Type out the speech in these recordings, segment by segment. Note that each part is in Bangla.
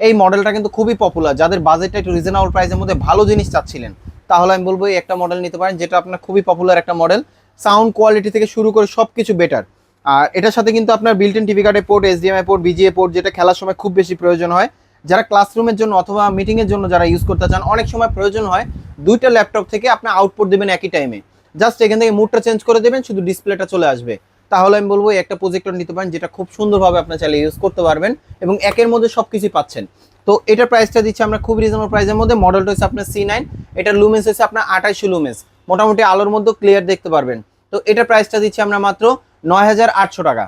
এই মডেলটা কিন্তু খুবই পপুলার, যাদের বাজেটটা একটু রিজনেবল প্রাইসের মধ্যে ভালো জিনিস চাচ্ছিলেন তাহলে আমি বলবো এই একটা মডেল নিতে পারেন, যেটা আপনার খুবই পপুলার একটা মডেল। সাউন্ড কোয়ালিটি থেকে শুরু করে সব কিছু বেটার। আর এটার সাথে কিন্তু আপনার বিল্ট ইন টিভি কার্ডের port, HDMI port, VGA port, যেটা খেলার সময় খুব বেশি প্রয়োজন হয়। যারা ক্লাসরুমের জন্য অথবা মিটিংয়ের জন্য যারা ইউজ করতে চান, অনেক সময় প্রয়োজন হয় দুইটা ল্যাপটপ থেকে আপনি আউটপুট দেবেন একই টাইমে, জাস্ট এখান থেকে মুডটা চেঞ্জ করে দেবেন, শুধু ডিসপ্লেটা চলে আসবে। তাহলে আমি বলবো একটা প্রজেক্টর নিতে পারেন, যেটা খুব সুন্দরভাবে আপনার চাইলে ইউজ করতে পারবেন এবং একের মধ্যে সব কিছু পাচ্ছেন। তো এটার প্রাইসটা দিচ্ছি আমরা খুব রিজনেবল প্রাইসের মধ্যে। মডেলটা হচ্ছে আপনার C9, এটার লুমেন্স হচ্ছে আপনার 2800 লুমেন্স, মোটামুটি আলোর মধ্যে ক্লিয়ার দেখতে পারবেন। তো এটার প্রাইসটা দিচ্ছি আমরা মাত্র 9800 টাকা।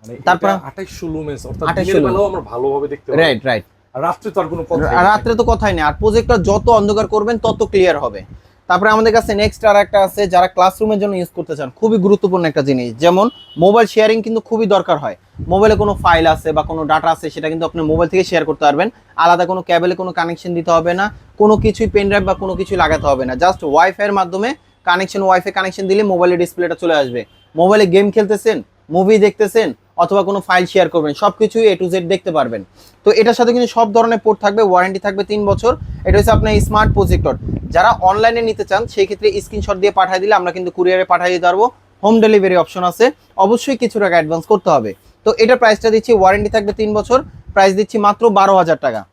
মানে তারপর 2800 লুমেন্স, অর্থাৎ 2800 দিনের বেলাও আমরা ভালোভাবে দেখতে পাবো। Right right. আর রাত্রে তো আর কোনো কথা নেই। রাত্রে তো কথাই নেই, আর প্রজেক্টর যত অন্ধকার করবেন তত ক্লিয়ার হবে। তারপরে আমাদের কাছে নেক্সট আর একটা আছে, যারা ক্লাসরুমের জন্য ইউজ করতে চান, খুবই গুরুত্বপূর্ণ একটা জিনিস। যেমন মোবাইল শেয়ারিং কিন্তু খুবই দরকার হয়, মোবাইলে কোনো ফাইল আছে বা কোনো ডাটা আছে, সেটা কিন্তু আপনি মোবাইল থেকে শেয়ার করতে পারবেন। আলাদা কোনো ক্যাবেলে কোনো কানেকশন দিতে হবে না, কোনো কিছুই পেন ড্রাইভ বা কোনো কিছু লাগাতে হবে না, জাস্ট ওয়াইফাইয়ের মাধ্যমে কানেকশন, ওয়াইফাই কানেকশন দিলে মোবাইলের ডিসপ্লেটা চলে আসবে। মোবাইলে গেম খেলতেছেন, মুভি দেখতেছেন অথবা কোনো ফাইল শেয়ার করবেন, সব কিছুই A to Z দেখতে পারবেন। তো এটার সাথে কিন্তু সব ধরনের পোর্ট থাকবে, ওয়ারেন্টি থাকবে 3 বছর। এটা হচ্ছে আপনার স্মার্ট প্রজেক্টর। যারা অনলাইনে নিতে চান সেই ক্ষেত্রে স্ক্রিনশট দিয়ে পাঠিয়ে দিলে আমরা কিন্তু কুরিয়ারে পাঠিয়ে দিতে পারবো। হোম ডেলিভারি অপশন আছে, অবশ্যই কিছু টাকা অ্যাডভান্স করতে হবে। তো এটার প্রাইসটা দিচ্ছি, ওয়ারেন্টি থাকবে 3 বছর, প্রাইস দিচ্ছি মাত্র 12,000 টাকা।